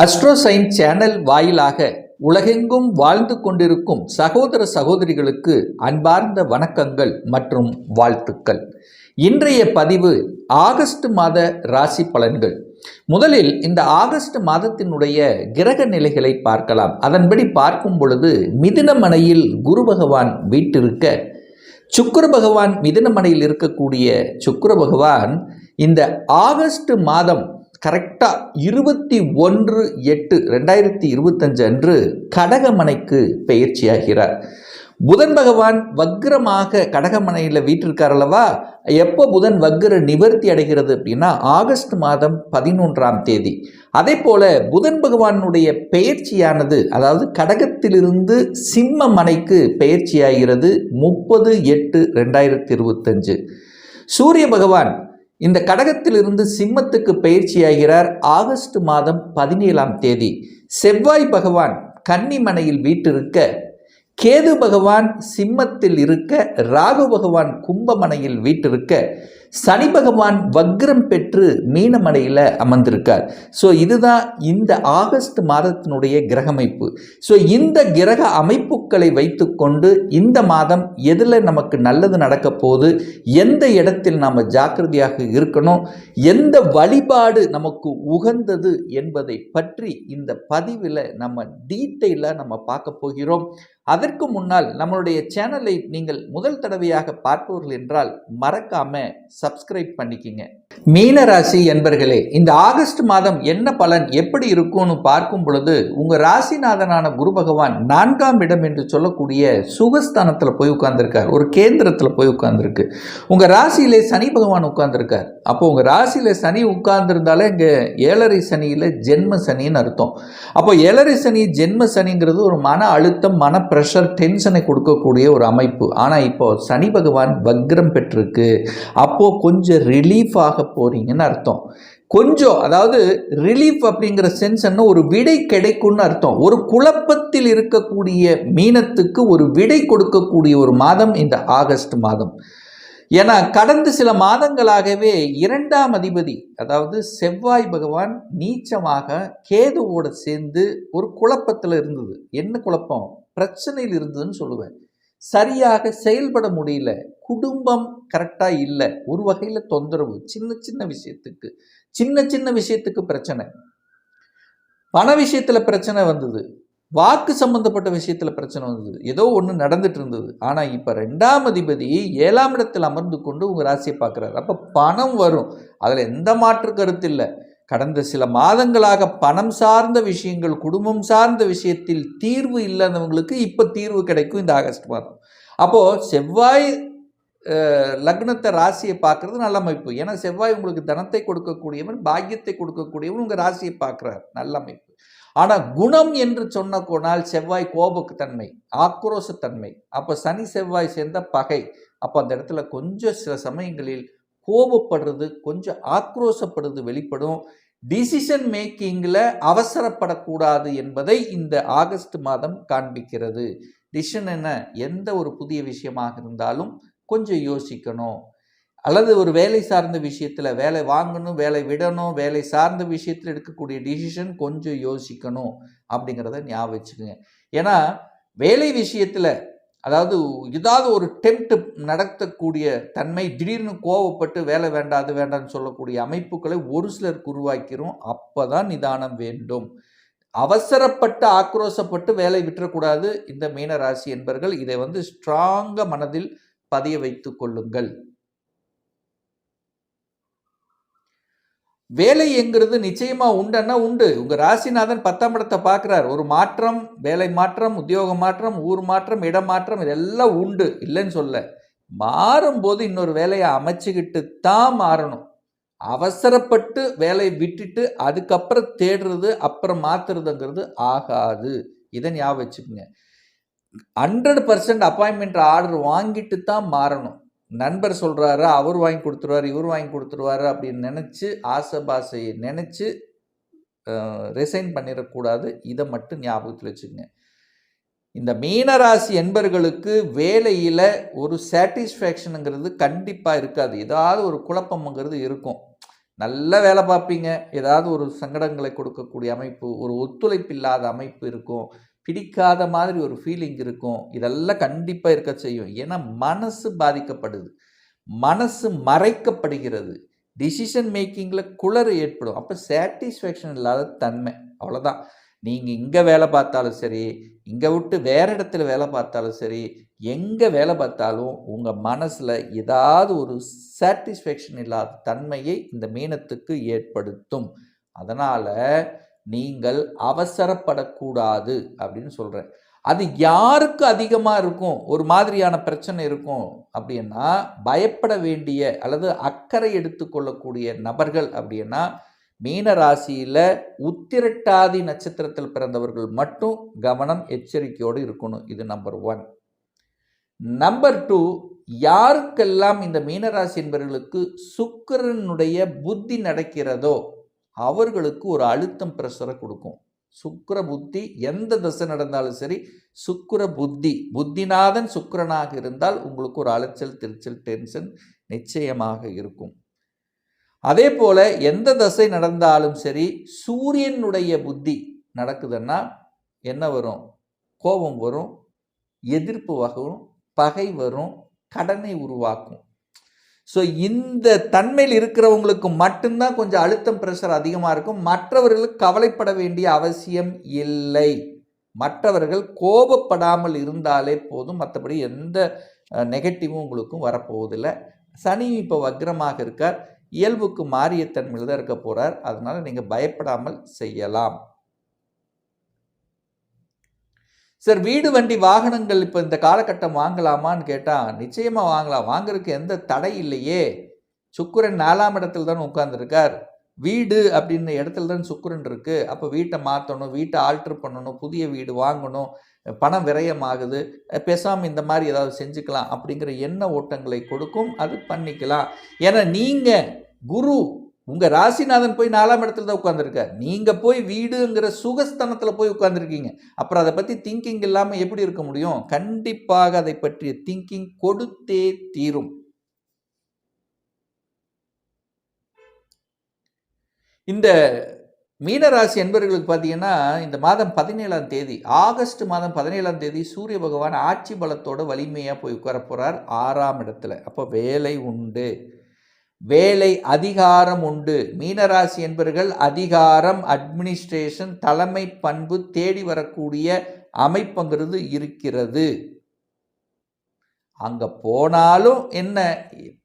அஸ்ட்ரோசைன் channel வாயிலாக உலகெங்கும் வாழ்ந்து கொண்டிருக்கும் சகோதர சகோதரிகளுக்கு அன்பார்ந்த வணக்கங்கள் மற்றும் வாழ்த்துக்கள். இன்றைய பதிவு ஆகஸ்ட் மாத ராசி பலன்கள். முதலில் இந்த ஆகஸ்ட் மாதத்தினுடைய கிரக நிலைகளை பார்க்கலாம். அதன்படி பார்க்கும் பொழுது மிதுனமனையில் குரு பகவான் வீட்டிருக்க, சுக்கிர பகவான் மிதுனமனையில் இருக்கக்கூடிய சுக்கிர பகவான் இந்த ஆகஸ்ட் மாதம் கரெக்டாக 21/8/2025 அன்று கடகமனைக்கு பெயர்ச்சியாகிறார். புதன் பகவான் வக்ரமாக கடகமனையில் வீட்டிருக்கார் அல்லவா. எப்போ புதன் வக்ர நிவர்த்தி அடைகிறது அப்படின்னா ஆகஸ்ட் மாதம் 11ஆம் தேதி. அதே போல புதன் பகவானுடைய பெயர்ச்சியானது, அதாவது கடகத்திலிருந்து சிம்ம மனைக்கு பெயர்ச்சியாகிறது 30/8/2025. சூரிய பகவான் இந்த கடகத்திலிருந்து சிம்மத்துக்கு பயிற்சியாகிறார் ஆகஸ்ட் மாதம் 17ஆம் தேதி. செவ்வாய் பகவான் கன்னிமனையில் வீட்டிருக்க, கேது பகவான் சிம்மத்தில் இருக்க, ராகு பகவான் கும்பமனையில் வீட்டிருக்க, சனி பகவான் வக்ரம் பெற்று மீனமனையில் அமர்ந்திருக்கார். ஸோ இதுதான் இந்த ஆகஸ்ட் மாதத்தினுடைய கிரகமைப்பு. ஸோ இந்த கிரக அமைப்புகளை வைத்துக்கொண்டு இந்த மாதம் எதில் நமக்கு நல்லது நடக்க போகுது, எந்த இடத்தில் நாம் ஜாக்கிரதையாக இருக்கணும், எந்த வழிபாடு நமக்கு உகந்தது என்பதை பற்றி இந்த பதிவில் நம்ம டீட்டெயிலாக நம்ம பார்க்க போகிறோம். அதற்கு முன்னால் நம்மளுடைய சேனலை நீங்கள் முதல் தடவையாக பார்ப்பவர்கள் என்றால் மறக்காம சப்ஸ்கிரைப் பண்ணிக்கிங்க. மீனராசி என்பர்களே, இந்த ஆகஸ்ட் மாதம் என்ன பலன் எப்படி இருக்கும்னு பார்க்கும் பொழுது உங்கள் ராசிநாதனான குரு பகவான் 4ஆம் இடம் என்று சொல்லக்கூடிய சுகஸ்தானத்தில் போய் உட்கார்ந்துருக்கார். ஒரு கேந்திரத்தில் போய் உட்கார்ந்துருக்கு. உங்கள் ராசியிலே சனி பகவான் உட்கார்ந்துருக்கார். அப்போ உங்கள் ராசியில் சனி உட்கார்ந்துருந்தாலே இங்கே 7.5 சனியில் ஜென்ம சனின்னு அர்த்தம். அப்போ 7.5 சனி ஜென்ம சனிங்கிறது ஒரு மன அழுத்தம், மன ப்ரெஷர், டென்ஷனை கொடுக்கக்கூடிய ஒரு அமைப்பு. ஆனால் இப்போ சனி பகவான் வக்ரம் பெற்றிருக்கு. அப்போது கொஞ்சம் ரிலீஃபாக போறீங்கன்னு அர்த்தம். கொஞ்சம், அதாவது ரிலீஃப் அப்படிங்கிற சென்ஸ் என்ன, ஒரு விடை கிடைக்கும்னு அர்த்தம். ஒரு குழப்பத்தில் இருக்கக்கூடிய மீனத்துக்கு ஒரு விடை கொடுக்கக்கூடிய ஒரு மாதம் இந்த ஆகஸ்ட் மாதம். ஏன்னா கடந்த சில மாதங்களாகவே 2ஆம் அதிபதி, அதாவது செவ்வாய் பகவான் நீச்சமாக கேதுவோட சேர்ந்து ஒரு குழப்பத்தில் இருந்தது. என்ன குழப்பம்? பிரச்சனையில் இருந்ததுன்னு சொல்லுவேன். சரியாக செயல்பட முடியல, குடும்பம் கரெக்டாக இல்லை, ஒரு வகையில் தொந்தரவு, சின்ன சின்ன விஷயத்துக்கு பிரச்சனை, பண விஷயத்தில் பிரச்சனை வந்தது, வாக்கு சம்பந்தப்பட்ட விஷயத்தில் பிரச்சனை வந்தது, ஏதோ ஒன்று நடந்துட்டு இருந்தது. ஆனால் இப்போ 2ஆம் அதிபதி 7ஆம் இடத்தில் அமர்ந்து கொண்டு உங்கள் ராசியை பார்க்குறாரு. அப்போ பணம் வரும், அதில் எந்த மாற்று கருத்து இல்லை. கடந்த சில மாதங்களாக பணம் சார்ந்த விஷயங்கள், குடும்பம் சார்ந்த விஷயத்தில் தீர்வு இல்லாதவங்களுக்கு இப்போ தீர்வு கிடைக்கும் இந்த ஆகஸ்ட் மாதம். அப்போது செவ்வாய் லக்னத்தை ராசியை பார்க்குறது நல்ல அமைப்பு. ஏன்னா செவ்வாய் உங்களுக்கு தனத்தை கொடுக்கக்கூடியவன், பாக்கியத்தை கொடுக்கக்கூடியவன், உங்கள் ராசியை பார்க்குறார், நல்ல அமைப்பு. ஆனால் குணம் என்று சொன்ன போனால் செவ்வாய் கோபத்தன்மை, ஆக்ரோஷத்தன்மை. அப்போ சனி செவ்வாய் சேர்ந்த பகை. அப்போ அந்த இடத்துல கொஞ்சம் சில சமயங்களில் கோபப்படுறது, கொஞ்சம் ஆக்ரோஷப்படுறது வெளிப்படும். டிசிஷன் மேக்கிங்கில் அவசரப்படக்கூடாது என்பதை இந்த ஆகஸ்ட் மாதம் காண்பிக்கிறது. டிசிஷன் என்ன, எந்த ஒரு புதிய விஷயமாக இருந்தாலும் கொஞ்சம் யோசிக்கணும். அல்லது ஒரு வேலை சார்ந்த விஷயத்தில், வேலை வாங்கணும், வேலை விடணும், வேலை சார்ந்த விஷயத்தில் எடுக்கக்கூடிய டிசிஷன் கொஞ்சம் யோசிக்கணும் அப்படிங்கிறத ஞாபகம் வச்சுக்கோங்க. ஏன்னா வேலை விஷயத்தில், அதாவது ஏதாவது ஒரு டெம்ப்ட் நடத்தக்கூடிய தன்மை, திடீர்னு கோவப்பட்டு வேலை வேண்டாம் அது வேண்டாம்னு சொல்லக்கூடிய அமைப்புகளை ஒரு சிலருக்கு உருவாக்கிறோம். அப்போ தான் நிதானம் வேண்டும். அவசரப்பட்டு ஆக்ரோஷப்பட்டு வேலை விட்டுறக்கூடாது. இந்த மீனராசி என்பர்கள் இதை ஸ்ட்ராங்காக மனதில் பதிய வைத்து கொள்ளுங்கள். வேலை என்கிறது நிச்சயமா உண்டுன்னா உண்டு. உங்க ராசிநாதன் 10ஆம் இடத்தை பார்க்கிறார். ஒரு மாற்றம், வேலை மாற்றம், உத்தியோக மாற்றம், ஊர் மாற்றம், இடம் மாற்றம், இதெல்லாம் உண்டு, இல்லைன்னு சொல்ல. மாறும்போது இன்னொரு வேலையை அமைச்சுக்கிட்டு தான் மாறணும். அவசரப்பட்டு வேலையை விட்டுட்டு அதுக்கப்புறம் தேடுறது, அப்புறம் மாத்துறதுங்கிறது ஆகாது. இதை ஞாபகம் வச்சுக்கோங்க. 100% அப்பாயின்மெண்ட் ஆர்டர் வாங்கிட்டு தான் மாறணும். நண்பர் சொல்கிறாரு, அவர் வாங்கி கொடுத்துருவார், இவர் வாங்கி கொடுத்துருவாரு அப்படின்னு நினச்சி, ஆசைபாசையை நினச்சி ரிசைன் பண்ணிடக்கூடாது. இதை மட்டும் ஞாபகத்தில் வச்சுக்கோங்க. இந்த மீனராசி என்பர்களுக்கு வேலையில் ஒரு சாட்டிஸ்ஃபேக்ஷனுங்கிறது கண்டிப்பாக இருக்காது. ஏதாவது ஒரு குழப்பம்ங்கிறது இருக்கும். நல்ல வேலை பார்ப்பீங்க. ஏதாவது ஒரு சங்கடங்களை கொடுக்கக்கூடிய அமைப்பு, ஒரு ஒத்துழைப்பு இல்லாத அமைப்பு இருக்கும். பிடிக்காத மாதிரி ஒரு ஃபீலிங் இருக்கும். இதெல்லாம் கண்டிப்பா இருக்க செய்யும். ஏன்னா மனசு பாதிக்கப்படுது. மனசு மறைக்கப்படுகிறது. டிசிஷன் மேக்கிங்கில குளறு ஏற்படும். அப்ப சாட்டிஸ்ஃபேக்ஷன் இல்லாத தன்மை. அவ்வளோதான். நீங்க இங்க வேலை பார்த்தாலும் சரி, இங்க விட்டு வேற இடத்துல வேலை பார்த்தாலும் சரி, எங்க வேலை பார்த்தாலும் உங்க மனசுல ஏதாவது ஒரு சாட்டிஸ்ஃபேக்ஷன் இல்லாத தன்மையை இந்த மீனத்துக்கு ஏற்படுத்தும். அதனால நீங்கள் அவசரப்படக்கூடாது அப்படின்னு சொல்றேன். அது யாருக்கு அதிகமா இருக்கும், ஒரு மாதிரியான பிரச்சனை இருக்கும் அப்படின்னா, பயப்பட வேண்டிய அல்லது அக்கறை எடுத்துக்கொள்ளக்கூடிய நபர்கள் அப்படின்னா, மீன ராசியில உத்திரட்டாதி நட்சத்திரத்தில் பிறந்தவர்கள் மட்டும் கவனம், எச்சரிக்கையோடு இருக்கணும். இது நம்பர் 1. நம்பர் 2, யாருக்கெல்லாம் இந்த மீனராசி என்பவர்களுக்கு சுக்கிரனுடைய புத்தி நடக்கிறதோ அவர்களுக்கு ஒரு அழுத்தம் பிரஷரை கொடுக்கும். சுக்கிர புத்தி எந்த திசை நடந்தாலும் சரி, சுக்கிர புத்தி, புத்திநாதன் சுக்கிரனாக இருந்தால் உங்களுக்கு ஒரு அலைச்சல், திருச்சல், டென்ஷன் நிச்சயமாக இருக்கும். அதே போல எந்த தசை நடந்தாலும் சரி, சூரியனுடைய புத்தி நடக்குதுன்னா என்ன வரும்? கோபம் வரும், எதிர்ப்பு வரும், பகை வரும், கடனை உருவாக்கும். ஸோ இந்த தன்மையில் இருக்கிறவங்களுக்கு மட்டும்தான் கொஞ்சம் அழுத்தம், பிரஷர் அதிகமாக இருக்கும். மற்றவர்களுக்கு கவலைப்பட வேண்டிய அவசியம் இல்லை. மற்றவர்கள் கோபப்படாமல் இருந்தாலே போதும். மற்றபடி எந்த நெகட்டிவும் உங்களுக்கும் வரப்போவதில்லை. சனி இப்போ வக்ரமாக இருக்கார். இயல்புக்கு மாறிய தன்மையில் தான் இருக்க போகிறார். அதனால் நீங்கள் பயப்படாமல் செய்யலாம். சார், வீடு வண்டி வாகனங்கள் இப்போ இந்த காலகட்டம் வாங்கலாமான்னு கேட்டால் நிச்சயமாக வாங்கலாம். வாங்குறதுக்கு எந்த தடை இல்லையே. சுக்கிரன் 4ஆம் இடத்துல தான் உட்கார்ந்துருக்கார். வீடு அப்படின்ற இடத்துல தான் சுக்கிரன் இருக்குது. அப்போ வீட்டை மாற்றணும், வீட்டை ஆல்ட்ரு பண்ணணும், புதிய வீடு வாங்கணும், பணம் விரயமாகுது, பேசாமல் இந்த மாதிரி ஏதாவது செஞ்சுக்கலாம் அப்படிங்கிற எண்ண ஓட்டங்களை கொடுக்கும். அது பண்ணிக்கலாம். ஏன்னா நீங்கள் குரு உங்கள் ராசிநாதன் போய் 4ஆம் இடத்துல தான் உட்காந்துருக்கார். நீங்கள் போய் வீடுங்கிற சுகஸ்தானத்தில் போய் உட்காந்துருக்கீங்க. அப்புறம் அதை பற்றி திங்கிங் இல்லாமல் எப்படி இருக்க முடியும்? கண்டிப்பாக அதை பற்றிய திங்கிங் கொடுத்தே தீரும். இந்த மீனராசி என்பவர்களுக்கு பார்த்தீங்கன்னா, இந்த மாதம் 17ஆம் தேதி, ஆகஸ்ட் மாதம் 17ஆம் தேதி சூரிய பகவான் ஆட்சி பலத்தோட வலிமையாக போய் உட்கார போகிறார் 6ஆம் இடத்துல. அப்போ வேலை உண்டு, வேலை அதிகாரம் உண்டு. மீனராசி என்பவர்கள் அதிகாரம், அட்மினிஸ்ட்ரேஷன், தலைமை பண்பு தேடி வரக்கூடிய அமைப்புங்கிறது இருக்கிறது. அங்கே போனாலும் என்ன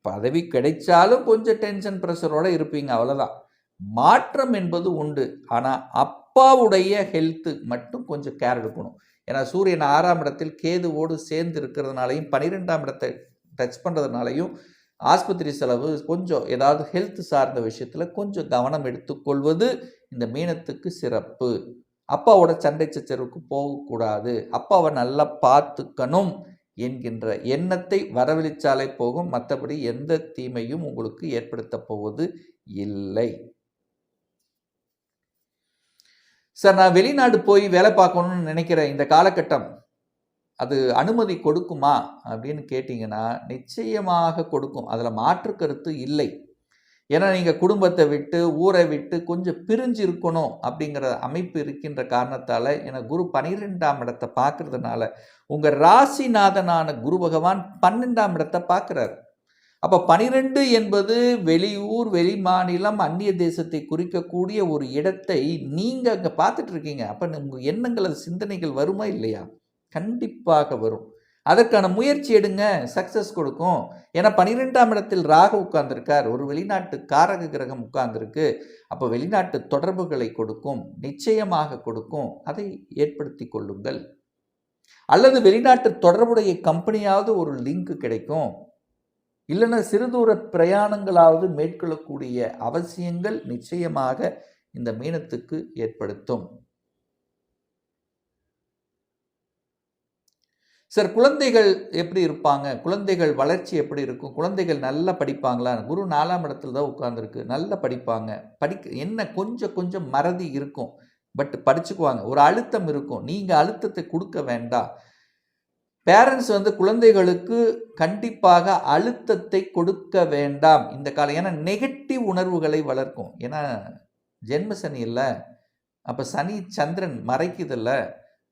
பதவி கிடைச்சாலும் கொஞ்சம் டென்ஷன் ப்ரெஷரோடு இருப்பீங்க, அவ்வளோதான். மாற்றம் என்பது உண்டு. ஆனால் அப்பாவுடைய ஹெல்த்து மட்டும் கொஞ்சம் கேர் எடுக்கணும். ஏன்னா சூரியன் 6ஆம் இடத்தில் கேதுவோடு சேர்ந்து இருக்கிறதுனாலையும் 12ஆம் இடத்தை டச் பண்ணுறதுனாலையும் ஆஸ்பத்திரி செலவு, கொஞ்சம் ஏதாவது ஹெல்த் சார்ந்த விஷயத்தில் கொஞ்சம் கவனம் எடுத்துக்கொள்வது இந்த மீனத்துக்கு சிறப்பு. அப்பாவோட சண்டை சச்சரவுக்கு போகக்கூடாது, அப்பாவை நல்லா பார்த்துக்கணும் என்கின்ற எண்ணத்தை வரவழைச்சாலே போகும். மற்றபடி எந்த தீமையும் உங்களுக்கு ஏற்படுத்த போவது இல்லை. சார், நான் வெளிநாடு போய் வேலை பார்க்கணும்னு நினைக்கிறேன், இந்த காலகட்டம் அது அனுமதி கொடுக்குமா அப்படின்னு கேட்டிங்கன்னா நிச்சயமாக கொடுக்கும். அதில் மாற்று கருத்து இல்லை. ஏன்னா நீங்கள் குடும்பத்தை விட்டு, ஊரை விட்டு கொஞ்சம் பிரிஞ்சு இருக்கணும் அப்படிங்கிற அமைப்பு இருக்கின்ற காரணத்தால், ஏன்னா குரு 12ஆம் இடத்தை பார்க்கறதுனால உங்கள் ராசிநாதனான குரு பகவான் 12ஆம் இடத்தை பார்க்குறாரு. அப்போ 12 என்பது வெளியூர், வெளி மாநிலம், அந்நிய தேசத்தை குறிக்கக்கூடிய ஒரு இடத்தை நீங்கள் அங்கே பார்த்துட்டு இருக்கீங்க. அப்போ உங்கள் எண்ணங்கள், சிந்தனைகள் வருமா இல்லையா? கண்டிப்பாக வரும். அதற்கான முயற்சி எடுங்க, சக்ஸஸ் கொடுக்கும். ஏன்னா 12ஆம் இடத்தில் ராகு உட்கார்ந்துருக்கார், ஒரு வெளிநாட்டு காரக கிரகம் உட்கார்ந்துருக்கு. அப்போ வெளிநாட்டு தொடர்புகளை கொடுக்கும், நிச்சயமாக கொடுக்கும். அதை ஏற்படுத்தி கொள்ளுங்கள். அல்லது வெளிநாட்டு தொடர்புடைய கம்பெனியாவது ஒரு லிங்க் கிடைக்கும். இல்லைன்னா சிறுதூர பிரயாணங்களாவது மேற்கொள்ளக்கூடிய அவசியங்கள் நிச்சயமாக இந்த மீனத்துக்கு ஏற்படுத்தும். சார், குழந்தைகள் எப்படி இருப்பாங்க? குழந்தைகள் வளர்ச்சி எப்படி இருக்கும்? குழந்தைகள் நல்லா படிப்பாங்களா? குரு 4ஆம் இடத்துல தான் உட்கார்ந்துருக்கு. நல்லா படிப்பாங்க. என்ன கொஞ்சம் கொஞ்சம் மறதி இருக்கும், பட் படிச்சுக்குவாங்க. ஒரு அழுத்தம் இருக்கும். நீங்கள் அழுத்தத்தை கொடுக்க வேண்டாம். பேரண்ட்ஸ் குழந்தைகளுக்கு கண்டிப்பாக அழுத்தத்தை கொடுக்க வேண்டாம் இந்த காலம். ஏன்னா நெகட்டிவ் உணர்வுகளை வளர்க்கும். ஏன்னா ஜென்ம சனி இல்லை, அப்போ சனி சந்திரன் மறைக்குதில்ல,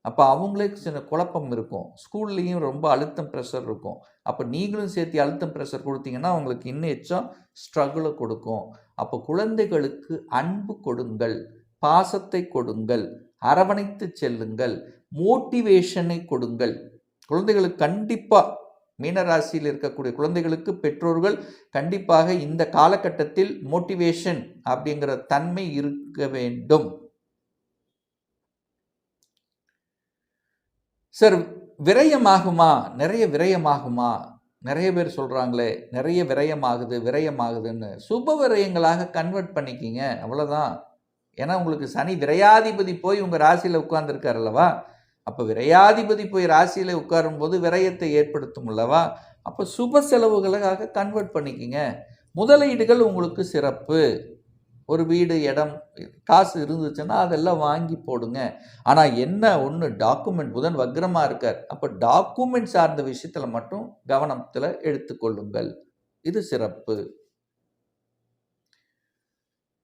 அப்போ அவங்களுக்கு சின்ன குழப்பம் இருக்கும். ஸ்கூல்லையும் ரொம்ப அழுத்தம் ப்ரெஷர் இருக்கும். அப்போ நீங்களும் சேர்த்து அழுத்தம் ப்ரெஷர் கொடுத்தீங்கன்னா அவங்களுக்கு இன்னும் எச்சம் ஸ்ட்ரகிளை கொடுக்கும். அப்போ குழந்தைகளுக்கு அன்பு கொடுங்கள், பாசத்தை கொடுங்கள், அரவணைத்து செல்லுங்கள், மோட்டிவேஷனை கொடுங்கள். குழந்தைகளுக்கு கண்டிப்பாக மீனராசியில் இருக்கக்கூடிய குழந்தைகளுக்கு பெற்றோர்கள் கண்டிப்பாக இந்த காலகட்டத்தில் மோட்டிவேஷன் அப்படிங்கிற தன்மை இருக்க வேண்டும். சார் விரயமாகுமா? நிறைய விரயமாகுமா? நிறைய பேர் சொல்கிறாங்களே நிறைய விரயமாகுதுன்னு. சுப விரயங்களாக கன்வெர்ட் பண்ணிக்கிங்க, அவ்வளோதான். ஏன்னா உங்களுக்கு சனி விரையாதிபதி போய் உங்கள் ராசியில் உட்கார்ந்துருக்கார் அல்லவா? அப்போ விரையாதிபதி போய் ராசியில் உட்காரும்போது விரயத்தை ஏற்படுத்தும் அல்லவா? அப்போ சுப செலவுகளாக கன்வெர்ட் பண்ணிக்கிங்க. முதலீடுகள் உங்களுக்கு சிறப்பு. ஒரு வீடு, இடம், காசு இருந்துச்சுன்னா அதெல்லாம் வாங்கி போடுங்க. ஆனால் என்ன ஒன்று, டாக்குமெண்ட், புதன் வக்ரமாக இருக்கார். அப்போ டாக்குமெண்ட் சார்ந்த விஷயத்தில் மட்டும் கவனத்தில் எடுத்துக்கொள்ளுங்கள், இது சிறப்பு.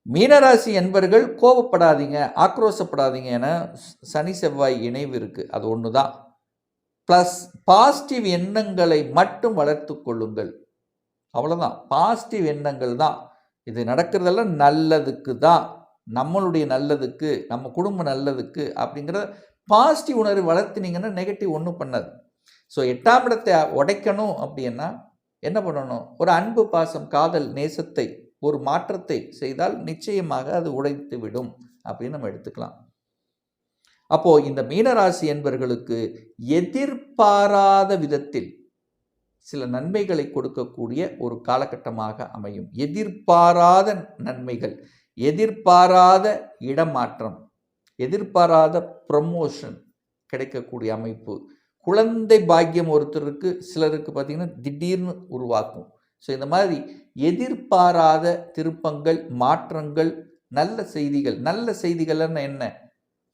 மீனராசி என்பர்கள் கோபப்படாதீங்க, ஆக்ரோஷப்படாதீங்க. என சனி செவ்வாய் இணைவு இருக்குது, அது ஒன்று தான். ப்ளஸ் பாசிட்டிவ் எண்ணங்களை மட்டும் வளர்த்து கொள்ளுங்கள், அவ்வளோதான். பாசிட்டிவ் எண்ணங்கள் தான். இது நடக்கிறதெல்லாம் நல்லதுக்கு தான், நம்மளுடைய நல்லதுக்கு, நம்ம குடும்ப நல்லதுக்கு அப்படிங்கிற பாசிட்டிவ் உணர்வு வளர்த்துனீங்கன்னா நெகட்டிவ் ஒன்றும் பண்ணாது. ஸோ 8ஆம் இடத்தை உடைக்கணும் அப்படின்னா என்ன பண்ணணும்? ஒரு அன்பு, பாசம், காதல், நேசத்தை, ஒரு மாற்றத்தை செய்தால் நிச்சயமாக அது உடைத்து விடும் அப்படின்னு நம்ம எடுத்துக்கலாம். அப்போது இந்த மீனராசி என்பவர்களுக்கு எதிர்பாராத விதத்தில் சில நன்மைகளை கொடுக்கக்கூடிய ஒரு காலகட்டமாக அமையும். எதிர்பாராத நன்மைகள், எதிர்பாராத இடமாற்றம், எதிர்பாராத ப்ரமோஷன் கிடைக்கக்கூடிய அமைப்பு. குழந்தை பாக்கியம் ஒருத்தருக்கு, சிலருக்கு பார்த்திங்கன்னா திடீர்னு உருவாக்கும். ஸோ இந்த மாதிரி எதிர்பாராத திருப்பங்கள், மாற்றங்கள், நல்ல செய்திகள். நல்ல செய்திகள்னு என்ன?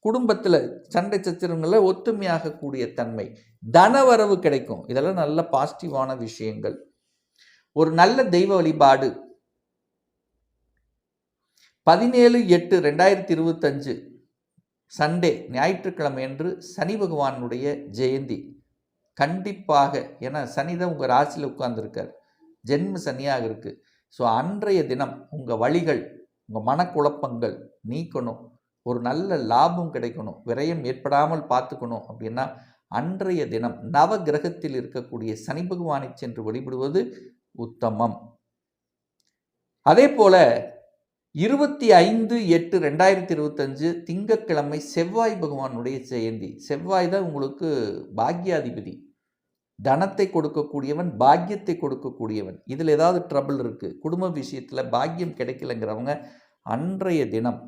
குடும்பத்தில் சண்டை சச்சரவுகளில் ஒத்துமையாகக்கூடிய தன்மை, தனவரவு கிடைக்கும். இதெல்லாம் நல்ல பாசிட்டிவான விஷயங்கள். ஒரு நல்ல தெய்வ வழிபாடு 17/8/2025 சண்டே, ஞாயிற்றுக்கிழமை அன்று சனி பகவானுடைய ஜெயந்தி. கண்டிப்பாக, ஏன்னா சனி தான் உங்கள் ராசியில் உட்கார்ந்துருக்கார், ஜென்ம சனியாக இருக்குது. ஸோ அன்றைய தினம் உங்கள் வழிகள், உங்கள் மனக்குழப்பங்கள் நீக்கணும், ஒரு நல்ல லாபம் கிடைக்கணும், விரயம் ஏற்படாமல் பார்த்துக்கணும் அப்படின்னா அன்றைய தினம் நவ கிரகத்தில் இருக்கக்கூடிய சனி பகவானை சென்று வழிபடுவது உத்தமம். அதே போல 25/8/2025 திங்கட்கிழமை செவ்வாய் பகவானுடைய ஜெயந்தி. செவ்வாய் தான் உங்களுக்கு பாக்யாதிபதி, தனத்தை கொடுக்கக்கூடியவன், பாக்கியத்தை கொடுக்கக்கூடியவன். இதில் ஏதாவது ட்ரபிள் இருக்குது, குடும்ப விஷயத்தில் பாக்கியம் கிடைக்கலங்கிறவங்க அன்றைய தினம்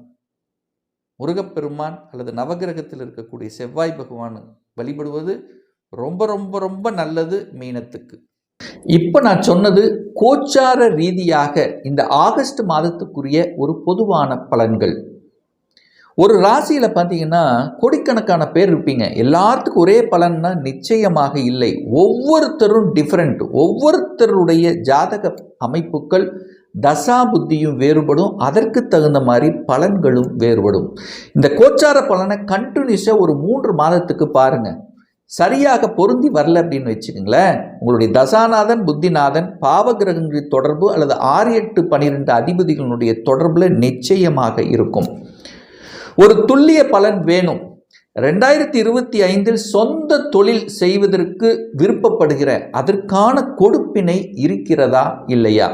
முருகப்பெருமான் அல்லது நவகிரகத்தில் இருக்கக்கூடிய செவ்வாய் பகவான் வழிபடுவது ரொம்ப ரொம்ப ரொம்ப நல்லது மீனத்துக்கு. இப்போ நான் சொன்னது கோச்சார ரீதியாக இந்த ஆகஸ்ட் மாதத்துக்குரிய ஒரு பொதுவான பலன்கள். ஒரு ராசியில் பார்த்தீங்கன்னா கோடிக்கணக்கான பேர் இருப்பீங்க, எல்லாத்துக்கும் ஒரே பலன்னா நிச்சயமாக இல்லை. ஒவ்வொருத்தரும் டிஃப்ரெண்ட், ஒவ்வொருத்தருடைய ஜாதக அமைப்புகள், தசா புத்தியும் வேறுபடும், அதற்கு தகுந்த மாதிரி பலன்களும் வேறுபடும். இந்த கோச்சார பலனை கண்டினியூஸாக ஒரு 3 மாதத்துக்கு பாருங்கள். சரியாக பொருந்தி வரல அப்படின்னு வச்சுக்கோங்களேன், உங்களுடைய தசாநாதன், புத்திநாதன், பாவகிரகங்களின் தொடர்பு அல்லது 6, 8, 12 அதிபதிகளுடைய தொடர்பில் நிச்சயமாக இருக்கும். ஒரு துல்லிய பலன் வேணும். 2025 சொந்த தொழில் செய்வதற்கு விருப்பப்படுகிற அதற்கான கொடுப்பினை இருக்கிறதா இல்லையா?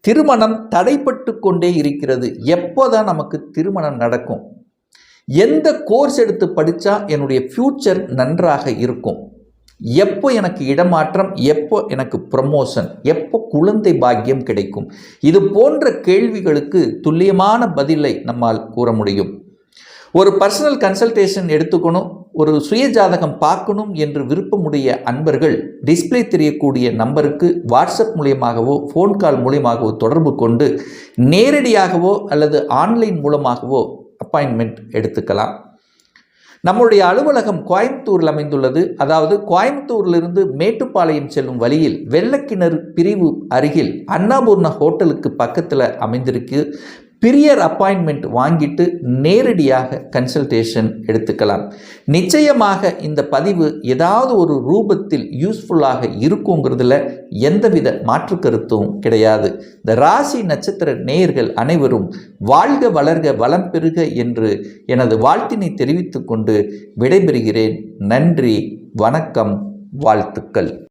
திருமணம் தடைப்பட்டு கொண்டே இருக்கிறது, எப்போதான் நமக்கு திருமணம் நடக்கும்? எந்த கோர்ஸ் எடுத்து படித்தா என்னுடைய ஃப்யூச்சர் நன்றாக இருக்கும்? எப்போ எனக்கு இடமாற்றம், எப்போ எனக்கு ப்ரமோஷன், எப்போ குழந்தை பாக்கியம் கிடைக்கும்? இது போன்ற கேள்விகளுக்கு துல்லியமான பதிலை நம்மால் கூற முடியும். ஒரு பர்சனல் கன்சல்டேஷன் எடுத்துக்கணும், ஒரு சுய ஜாதகம் பார்க்கணும் என்று விருப்பமுடைய அன்பர்கள் டிஸ்பிளே தெரியக்கூடிய நம்பருக்கு வாட்ஸ்அப் மூலியமாகவோ ஃபோன் கால் மூலியமாகவோ தொடர்பு கொண்டு நேரடியாகவோ அல்லது ஆன்லைன் மூலமாகவோ அப்பாயின்மெண்ட் எடுத்துக்கலாம். நம்முடைய அலுவலகம் கோயம்புத்தூரில் அமைந்துள்ளது. அதாவது கோயம்புத்தூரிலிருந்து மேட்டுப்பாளையம் செல்லும் வழியில் வெள்ளக்கிணறு பிரிவு அருகில் அன்னபூர்ணா ஹோட்டலுக்கு பக்கத்தில் அமைந்திருக்கு. பிரியர் அப்பாயின்மெண்ட் வாங்கிட்டு நேரடியாக கன்சல்டேஷன் எடுத்துக்கலாம். நிச்சயமாக இந்த பதிவு ஏதாவது ஒரு ரூபத்தில் யூஸ்ஃபுல்லாக இருக்குங்கிறதுல எந்தவித மாற்று கருத்தும் கிடையாது. இந்த ராசி நட்சத்திர நேயர்கள் அனைவரும் வாழ்க வளர்க வளம் பெறுக என்று எனது வாழ்த்தினை தெரிவித்துக் கொண்டு விடைபெறுகிறேன். நன்றி, வணக்கம், வாழ்த்துக்கள்.